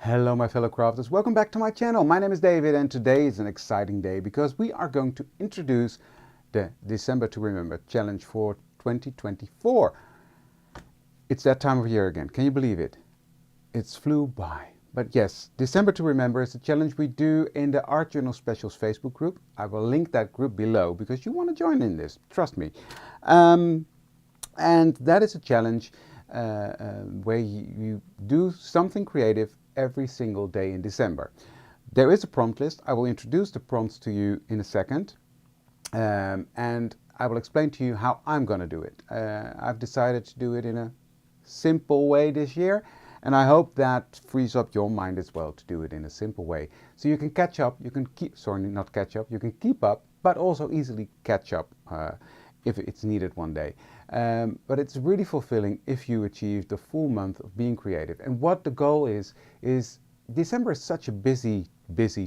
Hello my fellow crafters, welcome back to my channel. My name is David and today is an exciting day because we are going to introduce the December to Remember challenge for 2024. It's that time of year again, can you believe it? It's flew by. But yes, December to Remember is a challenge we do in the Art Journal Specials Facebook group. I will link that group below because you want to join in this, trust me. And that is a challenge where you do something creative every single day in December. There is a prompt list. I will introduce the prompts to you in a second, and I will explain to you how I'm going to do it. I've decided to do it in a simple way this year, and I hope that frees up your mind as well to do it in a simple way. So you can catch up, you can keep, sorry, not catch up, you can keep up, but also easily catch up if it's needed one day. But it's really fulfilling if you achieve the full month of being creative. And what the goal is December is such a busy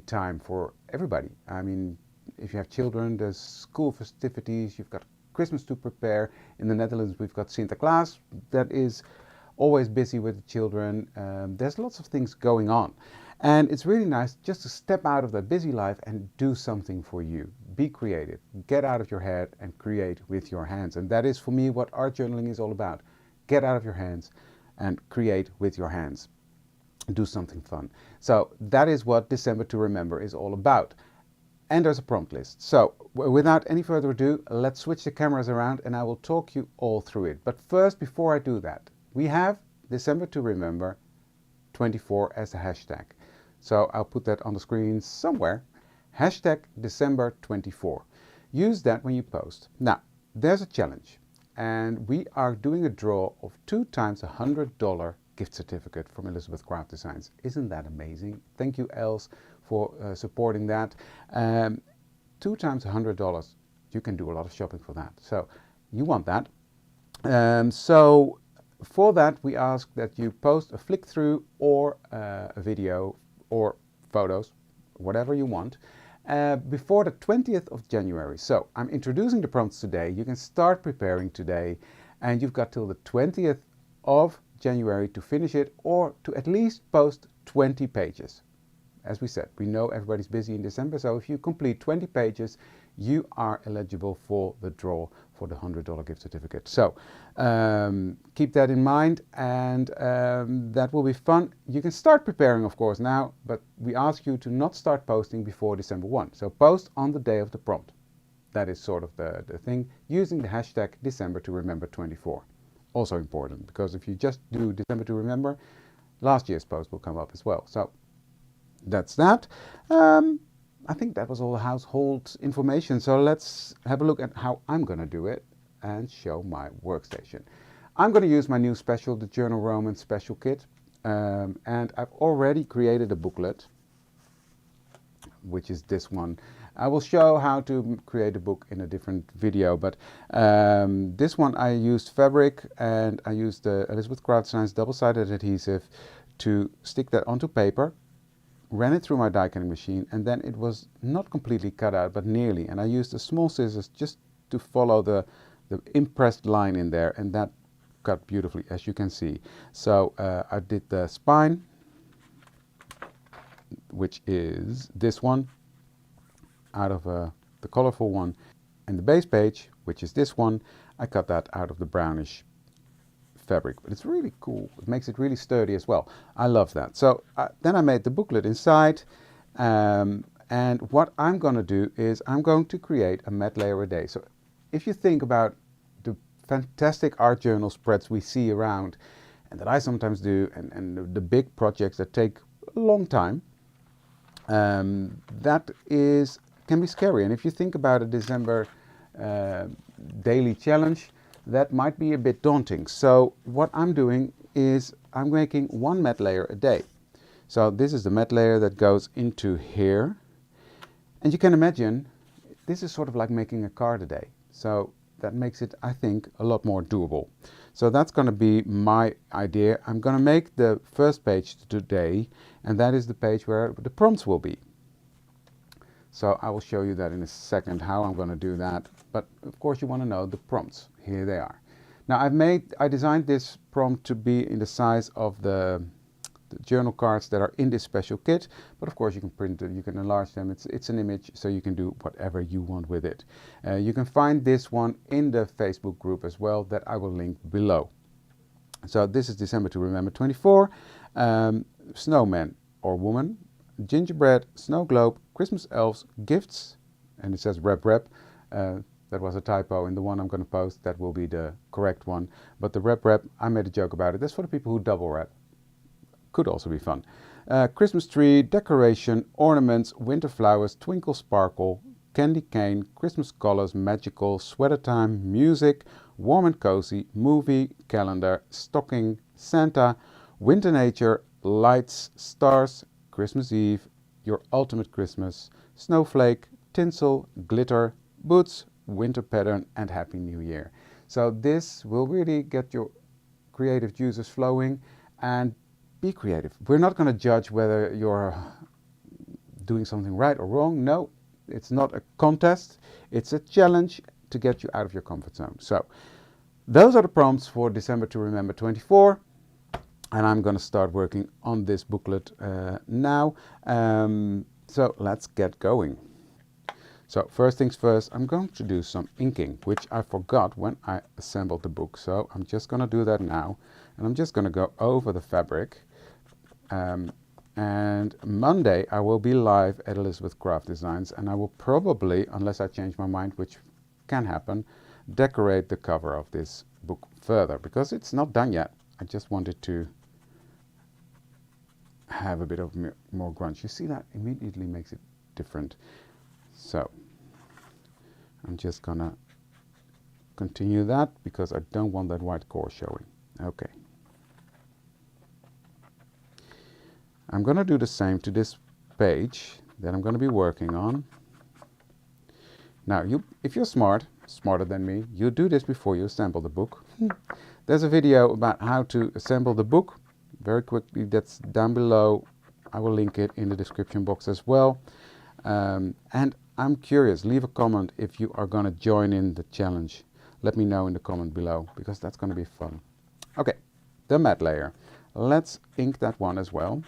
time for everybody. I mean, if you have children, there's school festivities, you've got Christmas to prepare. In the Netherlands, we've got Sinterklaas that is always busy with the children. There's lots of things going on. And it's really nice just to step out of that busy life and do something for you. Be creative. Get out of your head and create with your hands. And that is for me what art journaling is all about. Get out of your hands and create with your hands. Do something fun. So that is what December to Remember is all about. And there's a prompt list. So without any further ado, let's switch the cameras around and I will talk you all through it. But first, before I do that, we have December to Remember 24 as a hashtag. So I'll put that on the screen somewhere. Hashtag December 24. Use that when you post. Now, there's a challenge. And we are doing a draw of 2 times $100 gift certificate from Elizabeth Craft Designs. Isn't that amazing? Thank you, Els, for supporting that. 2 times $100. You can do a lot of shopping for that. So you want that. So for that, we ask that you post a flick through or a video or photos, whatever you want, before the 20th of January. So I'm introducing the prompts today. You can start preparing today and you've got till the 20th of January to finish it or to at least post 20 pages. As we said, we know everybody's busy in December, so if you complete 20 pages, you are eligible for the draw for the $100 gift certificate. So keep that in mind, and that will be fun. You can start preparing, of course, now, but we ask you to not start posting before December 1. So post on the day of the prompt. That is sort of the thing, using the hashtag December to Remember 24. Also important, because if you just do December to Remember, last year's post will come up as well. So that's that. I think that was all the household information. So let's have a look at how I'm going to do it and show my workstation. I'm going to use my new special, the Journal Roman Special Kit. And I've already created a booklet, which is this one. I will show how to create a book in a different video, but this one I used fabric and I used the Elizabeth Craft Designs double-sided adhesive to stick that onto paper. Ran it through my die cutting machine, and then it was not completely cut out, but nearly. And I used the small scissors just to follow the impressed line in there, and that cut beautifully, as you can see. So I did the spine, which is this one, out of the colorful one, and the base page, which is this one, I cut that out of the brownish fabric, but it's really cool. It makes it really sturdy as well. I love that. So then I made the booklet inside, and what I'm going to do is I'm going to create a matte layer a day. So if you think about the fantastic art journal spreads we see around and that I sometimes do, and the big projects that take a long time, that can be scary. And if you think about a December daily challenge, that might be a bit daunting. So what I'm doing is I'm making 1 matte layer a day. So this is the matte layer that goes into here. And you can imagine, this is sort of like making a card a day. So that makes it, I think, a lot more doable. So that's going to be my idea. I'm going to make the first page today, and that is the page where the prompts will be. So I will show you that in a second, how I'm going to do that. But of course you want to know the prompts. Here they are. Now I designed this prompt to be in the size of the the journal cards that are in this special kit, but of course you can print it, you can enlarge them. It's an image, so you can do whatever you want with it. You can find this one in the Facebook group as well, that I will link below. So this is December to Remember 24. Snowman or woman, gingerbread, snow globe, Christmas elves, gifts, and it says rep. That was a typo in the one I'm going to post. That will be the correct one. But the rep, I made a joke about it. That's for the people who double wrap. Could also be fun. Christmas tree, decoration, ornaments, winter flowers, twinkle sparkle, candy cane, Christmas colors, magical, sweater time, music, warm and cozy, movie, calendar, stocking, Santa, winter nature, lights, stars, Christmas Eve, your ultimate Christmas, snowflake, tinsel, glitter, boots, winter pattern, and Happy New Year. So this will really get your creative juices flowing, and be creative. We're not going to judge whether you're doing something right or wrong. No, it's not a contest. It's a challenge to get you out of your comfort zone. So those are the prompts for December to Remember 24. And I'm going to start working on this booklet now. So let's get going. So first things first, I'm going to do some inking, which I forgot when I assembled the book. So I'm just going to do that now. And I'm just going to go over the fabric. And Monday I will be live at Elizabeth Craft Designs, and I will probably, unless I change my mind, which can happen, decorate the cover of this book further, because it's not done yet. I just wanted to have a bit of more grunge. You see, that immediately makes it different. So I'm just gonna continue that because I don't want that white core showing. Okay. I'm gonna do the same to this page that I'm gonna be working on. Now, if you're smarter than me, you do this before you assemble the book. There's a video about how to assemble the book very quickly. That's down below. I will link it in the description box as well. And I'm curious, leave a comment if you are going to join in the challenge. Let me know in the comment below, because that's going to be fun. Okay, the matte layer. Let's ink that one as well.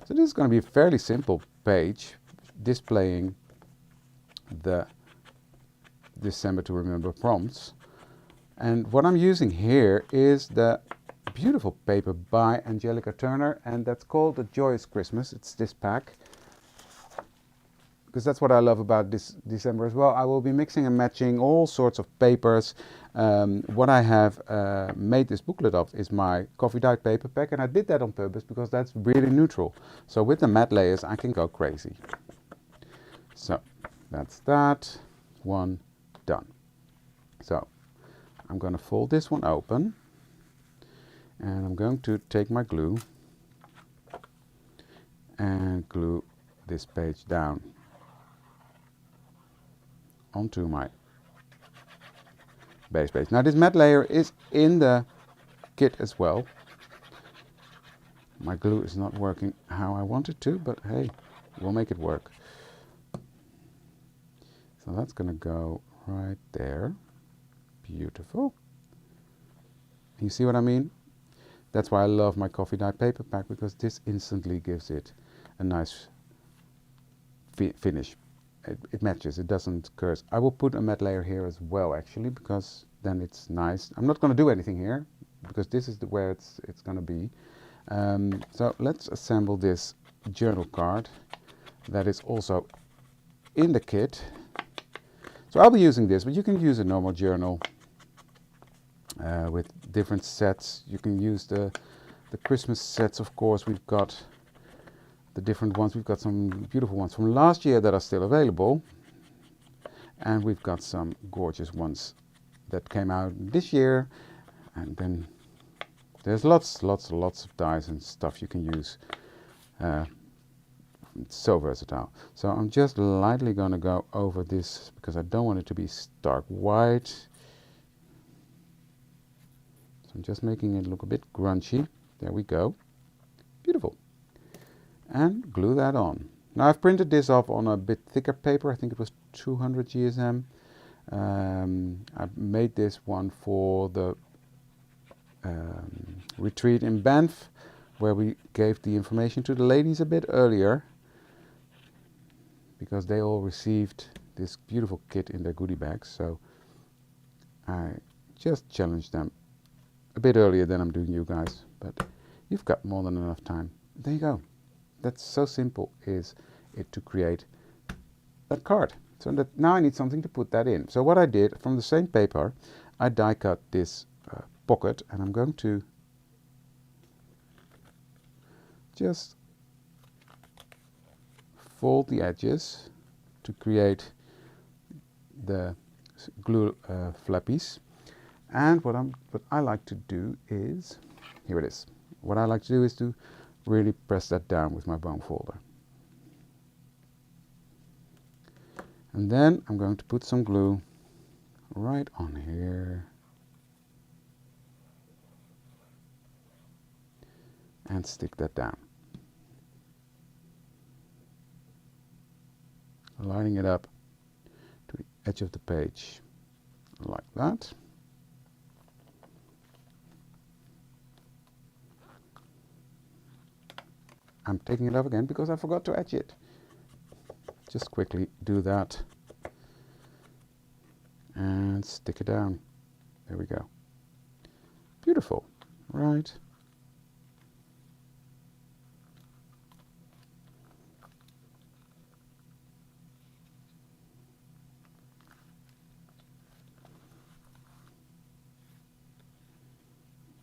So this is going to be a fairly simple page displaying the December to Remember prompts. And what I'm using here is the beautiful paper by Angelica Turner, and that's called the Joyous Christmas. It's this pack, because that's what I love about this December as well. I will be mixing and matching all sorts of papers. What I have made this booklet of is my coffee dyed paper pack, and I did that on purpose because that's really neutral. So with the matte layers I can go crazy. So that's that one done. So I'm going to fold this one open, and I'm going to take my glue and glue this page down onto my base page. Now this matte layer is in the kit as well. My glue is not working how I want it to, but hey, we'll make it work. So that's going to go right there. Beautiful. You see what I mean? That's why I love my coffee dye paper pack, because this instantly gives it a nice finish. It matches, it doesn't curse. I will put a matte layer here as well, actually, because then it's nice. I'm not going to do anything here, because this is where it's going to be. So let's assemble this journal card that is also in the kit. So I'll be using this, but you can use a normal journal with different sets. You can use the Christmas sets, of course. We've got the different ones. We've got some beautiful ones from last year that are still available, and we've got some gorgeous ones that came out this year. And then there's lots of dyes and stuff you can use. It's so versatile. So I'm just lightly going to go over this because I don't want it to be stark white. So I'm just making it look a bit grungy. There we go. Beautiful. And glue that on. Now I've printed this off on a bit thicker paper. I think it was 200 GSM. I made this one for the retreat in Banff, where we gave the information to the ladies a bit earlier, because they all received this beautiful kit in their goodie bags. So I just challenged them a bit earlier than I'm doing you guys, but you've got more than enough time. There you go. That's so simple is it to create that card. So that now I need something to put that in. So what I did, from the same paper, I die cut this pocket, and I'm going to just fold the edges to create the glue flappies. And what I like to do is, here it is. What I like to do is to really press that down with my bone folder. And then I'm going to put some glue right on here. And stick that down. Lining it up to the edge of the page like that. I'm taking it off again because I forgot to edge it. Just quickly do that and stick it down. There we go. Beautiful, right?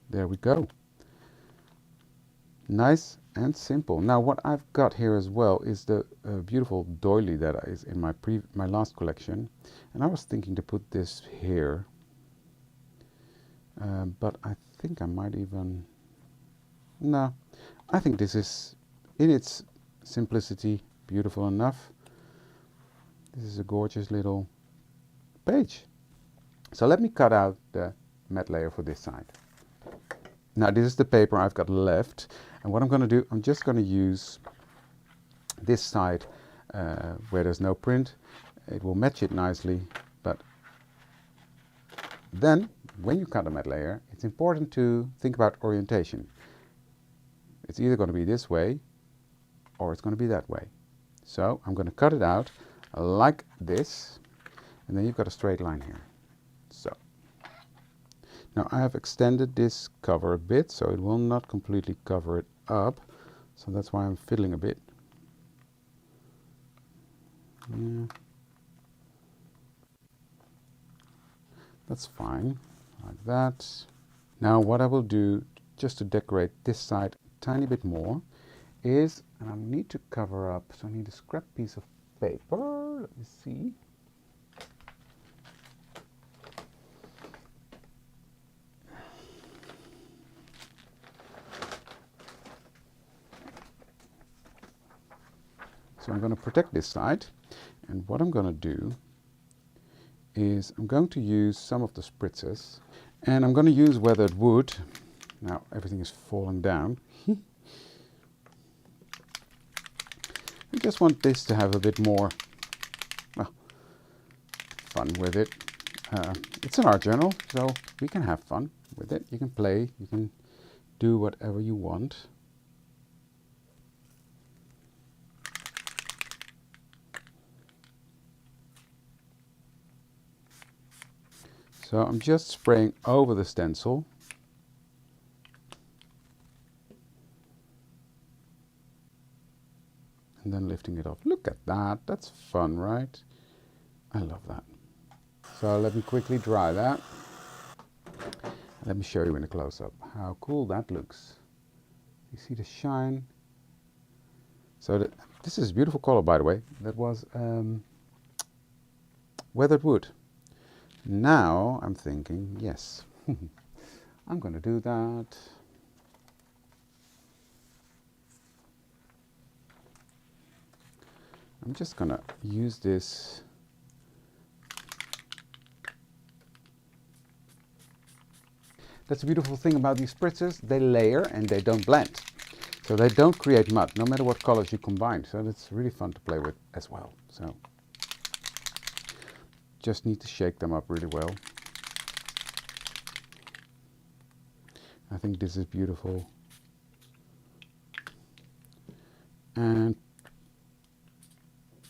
There we go. Nice and simple. Now what I've got here as well is the beautiful doily that is in my last collection, and I was thinking to put this here, but I think I might even, no, I think this is in its simplicity beautiful enough. This is a gorgeous little page. So let me cut out the matte layer for this side. Now this is the paper I've got left, and what I'm going to do, I'm just going to use this side where there's no print. It will match it nicely, but then when you cut a matte layer, it's important to think about orientation. It's either going to be this way or it's going to be that way. So I'm going to cut it out like this, and then you've got a straight line here. So now I have extended this cover a bit, so it will not completely cover it up. So that's why I'm fiddling a bit. Yeah. That's fine, like that. Now what I will do, just to decorate this side a tiny bit more, is, and I need to cover up, so I need a scrap piece of paper. Let me see. So I'm going to protect this side, and what I'm going to do is I'm going to use some of the spritzers, and I'm going to use weathered wood. Now everything is falling down. I just want this to have a bit more fun with it. It's an art journal, so we can have fun with it. You can play, you can do whatever you want. So I'm just spraying over the stencil. And then lifting it off. Look at that, that's fun, right? I love that. So let me quickly dry that. Let me show you in a close-up how cool that looks. You see the shine? So this is a beautiful color, by the way. That was weathered wood. Now I'm thinking, yes, I'm going to do that. I'm just going to use this. That's the beautiful thing about these spritzers. They layer and they don't blend. So they don't create mud, no matter what colors you combine. So that's really fun to play with as well. So just need to shake them up really well. I think this is beautiful. And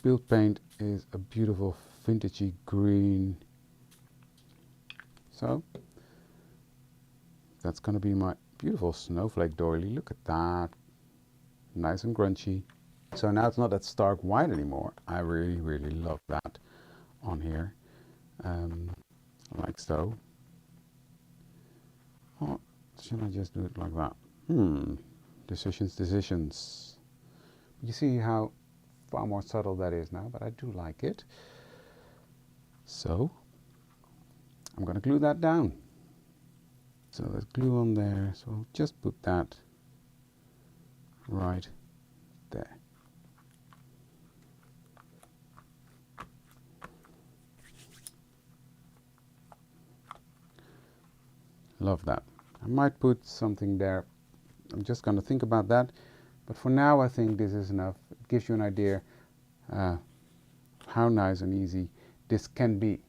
build paint is a beautiful vintagey green. So that's going to be my beautiful snowflake doily. Look at that. Nice and crunchy. So now it's not that stark white anymore. I really, really love that on here. Like so. Or should I just do it like that? Decisions. You see how far more subtle that is now, but I do like it. So I'm going to glue that down. So there's glue on there, so I'll just put that right there. Love that. I might put something there. I'm just going to think about that. But for now, I think this is enough. It gives you an idea how nice and easy this can be.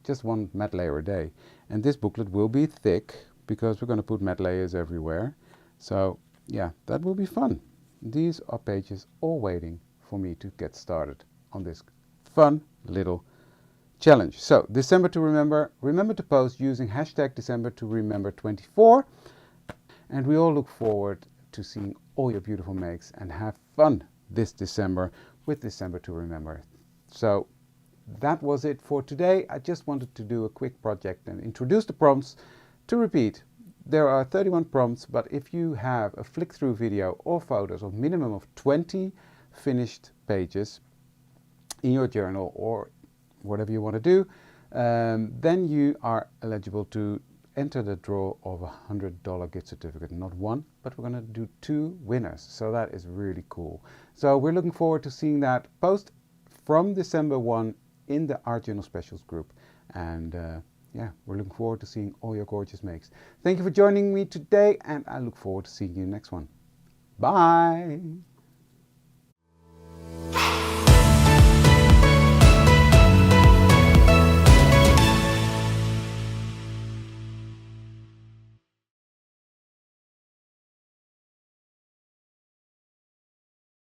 Just one matte layer a day. And this booklet will be thick because we're going to put matte layers everywhere. So yeah, that will be fun. These are pages all waiting for me to get started on this fun little challenge. So December to remember. Remember to post using hashtag December to remember 24. And we all look forward to seeing all your beautiful makes and have fun this December with December to remember. So that was it for today. I just wanted to do a quick project and introduce the prompts. To repeat, there are 31 prompts, but if you have a flick-through video or photos of minimum of 20 finished pages in your journal or whatever you want to do, then you are eligible to enter the draw of a $100 gift certificate. Not one, but we're going to do 2 winners. So that is really cool. So we're looking forward to seeing that post from December 1 in the Art Journal Specials group. And yeah, we're looking forward to seeing all your gorgeous makes. Thank you for joining me today, and I look forward to seeing you next one. Bye!